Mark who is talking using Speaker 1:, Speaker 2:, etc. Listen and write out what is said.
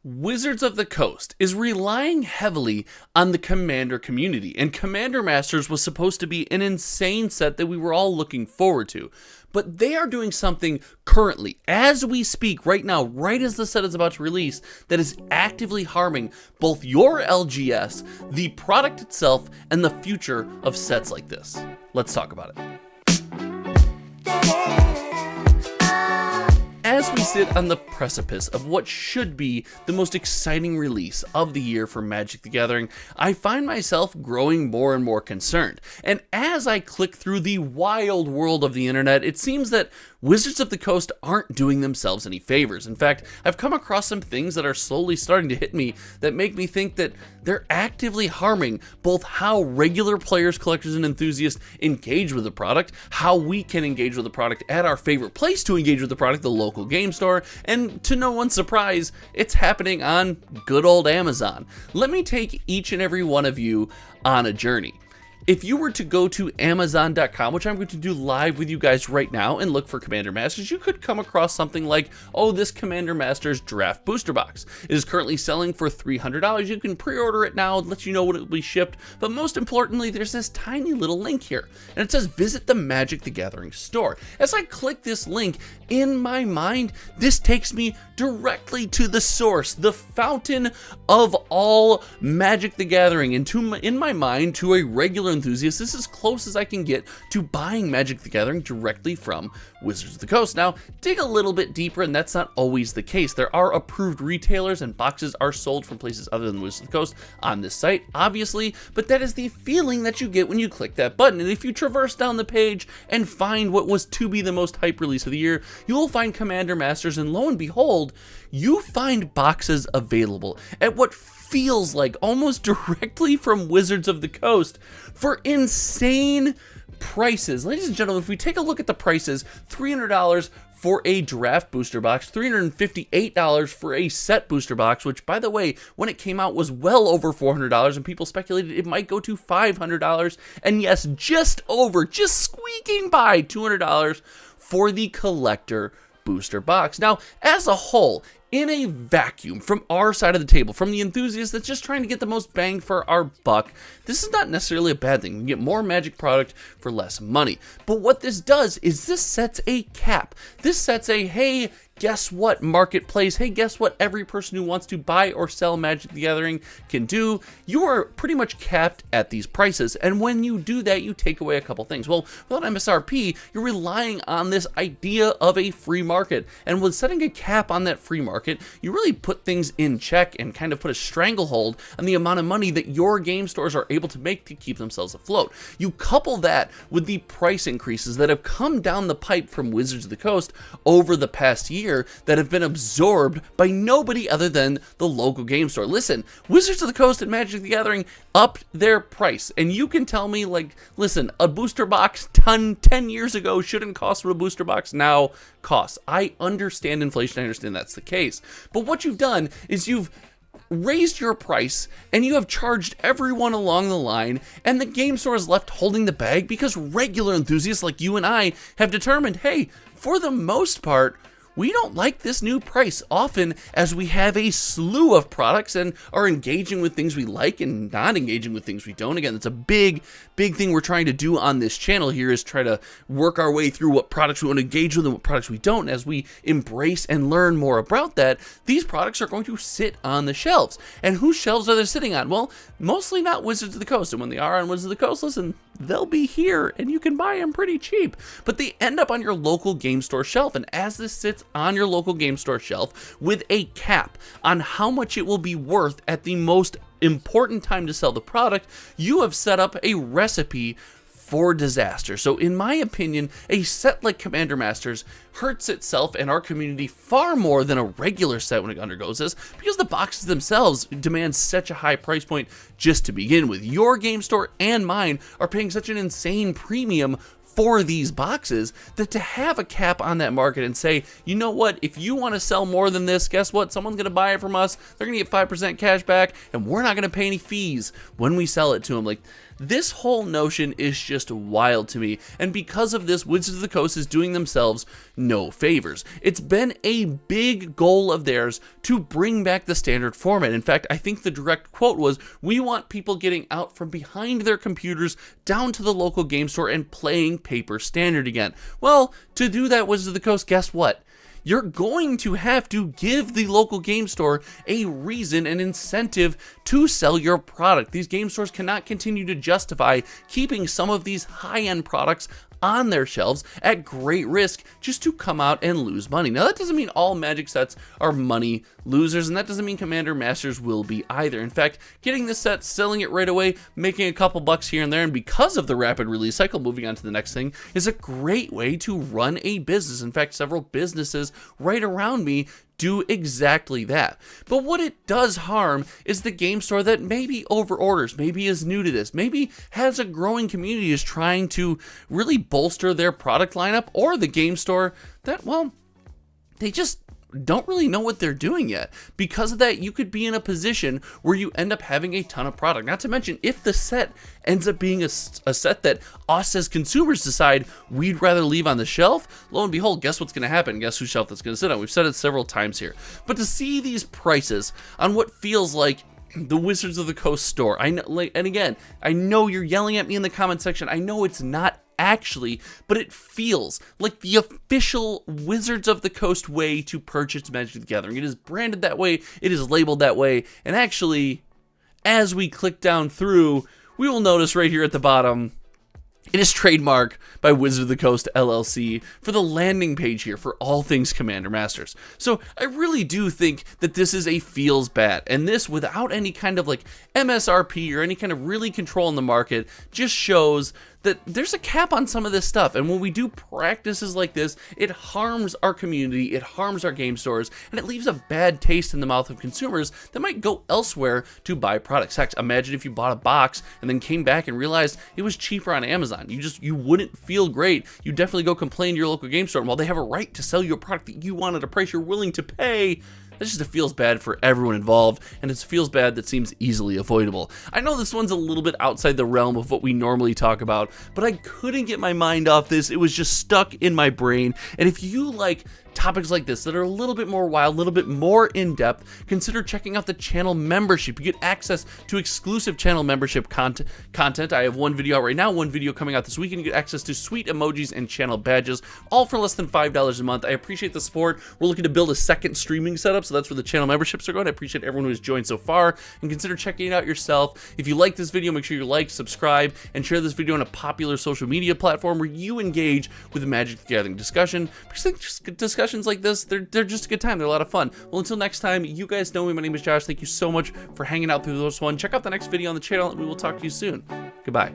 Speaker 1: Wizards of the Coast is relying heavily on the Commander community, and Commander Masters was supposed to be an insane set that we were all looking forward to. But they are doing something currently, as we speak right now, right as the set is about to release, that is actively harming both your LGS, the product itself, and the future of sets like this. Let's talk about it. As we sit on the precipice of what should be the most exciting release of the year for Magic the Gathering, I find myself growing more and more concerned. And as I click through the wild world of the internet, it seems that Wizards of the Coast aren't doing themselves any favors. In fact, I've come across some things that are slowly starting to hit me that make me think that they're actively harming both how regular players, collectors, and enthusiasts engage with the product, how we can engage with the product at our favorite place to engage with the product, the local game store, and to no one's surprise, it's happening on good old Amazon. Let me take each and every one of you on a journey. If you were to go to Amazon.com, which I'm going to do live with you guys right now, and look for Commander Masters, you could come across something like, oh, this Commander Masters Draft Booster Box. It is currently selling for $300. You can pre-order it now, let you know when it will be shipped, but most importantly, there's this tiny little link here, and it says visit the Magic the Gathering store. As I click this link, in my mind, this takes me directly to the source, the fountain of all Magic the Gathering, and in my mind, to a regular enthusiast, this is as close as I can get to buying Magic the Gathering directly from Wizards of the Coast. Now, dig a little bit deeper, and that's not always the case. There are approved retailers, and boxes are sold from places other than Wizards of the Coast on this site, obviously, but that is the feeling that you get when you click that button. And if you traverse down the page and find what was to be the most hype release of the year, you will find Commander Masters, and lo and behold, you find boxes available at what feels like almost directly from Wizards of the Coast for insane prices. Ladies and gentlemen, if we take a look at the prices, $300 for a draft booster box, $358 for a set booster box, which, by the way, when it came out was well over $400, and people speculated it might go to $500, and yes, just squeaking by $200 for the collector booster box. Now, as a whole, in a vacuum, from our side of the table, from the enthusiast that's just trying to get the most bang for our buck, this is not necessarily a bad thing. We can get more Magic product for less money. But what this does is this sets a cap. This sets a, hey, guess what, marketplace? Hey, guess what every person who wants to buy or sell Magic the Gathering can do? You are pretty much capped at these prices, and when you do that, you take away a couple things. Well, without MSRP, you're relying on this idea of a free market, and with setting a cap on that free market, you really put things in check and kind of put a stranglehold on the amount of money that your game stores are able to make to keep themselves afloat. You couple that with the price increases that have come down the pipe from Wizards of the Coast over the past year, that have been absorbed by nobody other than the local game store. Listen, Wizards of the Coast and Magic the Gathering upped their price, and you can tell me, like, listen, a booster box 10 years ago shouldn't cost what a booster box now costs. I understand inflation, I understand that's the case, but what you've done is you've raised your price, and you have charged everyone along the line, and the game store is left holding the bag because regular enthusiasts like you and I have determined, hey, for the most part, we don't like this new price. Often, as we have a slew of products and are engaging with things we like and not engaging with things we don't. Again, it's a big thing we're trying to do on this channel here, is try to work our way through what products we want to engage with and what products we don't. As we embrace and learn more about that, these products are going to sit on the shelves. And whose shelves are they sitting on? Well, mostly not Wizards of the Coast. And when they are on Wizards of the Coast, listen, they'll be here and you can buy them pretty cheap. But they end up on your local game store shelf. And as this sits on your local game store shelf with a cap on how much it will be worth at the most important time to sell the product, you have set up a recipe for disaster. So in my opinion, a set like Commander Masters hurts itself and our community far more than a regular set when it undergoes this, because the boxes themselves demand such a high price point just to begin with. Your game store and mine are paying such an insane premium for these boxes that to have a cap on that market and say, you know what, if you want to sell more than this, guess what, someone's going to buy it from us, they're going to get 5% cash back, and we're not going to pay any fees when we sell it to them. Like, This whole notion is just wild to me, and because of this, Wizards of the Coast is doing themselves no favors. It's been a big goal of theirs to bring back the standard format. In fact, I think the direct quote was, "We want people getting out from behind their computers down to the local game store and playing paper standard again." Well, to do that, Wizards of the Coast, guess what? You're going to have to give the local game store a reason and incentive to sell your product. These game stores cannot continue to justify keeping some of these high-end products on their shelves at great risk just to come out and lose money. Now, that doesn't mean all Magic sets are money losers, and that doesn't mean Commander Masters will be either. In fact, getting this set, selling it right away, making a couple bucks here and there, and because of the rapid release cycle, moving on to the next thing, is a great way to run a business. In fact, several businesses right around me do exactly that. But what it does harm is the game store that maybe over orders, maybe is new to this, maybe has a growing community, is trying to really bolster their product lineup, or the game store that, well, they just don't really know what they're doing yet. Because of that, you could be in a position where you end up having a ton of product. Not to mention, if the set ends up being a set that us as consumers decide we'd rather leave on the shelf, lo and behold, guess what's going to happen? Guess whose shelf that's going to sit on? We've said it several times here. But to see these prices on what feels like the Wizards of the Coast store, I know, and again, I know you're yelling at me in the comment section. I know it's not actually, but it feels like the official Wizards of the Coast way to purchase Magic the Gathering. It is branded that way, it is labeled that way, and actually, as we click down through, we will notice right here at the bottom, it is trademarked by Wizards of the Coast LLC for the landing page here for all things Commander Masters. So I really do think that this is a feels bad, and this, without any kind of like MSRP or any kind of really control in the market, just shows that there's a cap on some of this stuff. And when we do practices like this, it harms our community, it harms our game stores, and it leaves a bad taste in the mouth of consumers that might go elsewhere to buy products. Heck, imagine if you bought a box and then came back and realized it was cheaper on Amazon. You wouldn't feel great. You definitely go complain to your local game store, and while they have a right to sell you a product that you want at a price you're willing to pay, that just feels bad for everyone involved, and it feels bad that seems easily avoidable. I know this one's a little bit outside the realm of what we normally talk about, but I couldn't get my mind off this. It was just stuck in my brain, and if you like topics like this that are a little bit more wild, a little bit more in-depth, consider checking out the channel membership. You get access to exclusive channel membership content. I have one video out right now, one video coming out this week, and you get access to sweet emojis and channel badges, all for less than $5 a month. I appreciate the support. We're looking to build a second streaming setup, so that's where the channel memberships are going. I appreciate everyone who has joined so far, and consider checking it out yourself. If you like this video, make sure you like, subscribe, and share this video on a popular social media platform where you engage with the Magic the Gathering discussion, because I think just discussions like this, they're just a good time. They're a lot of fun. Well, until next time, you guys know me. My name is Josh. Thank you so much for hanging out through this one. Check out the next video on the channel, and we will talk to you soon. Goodbye.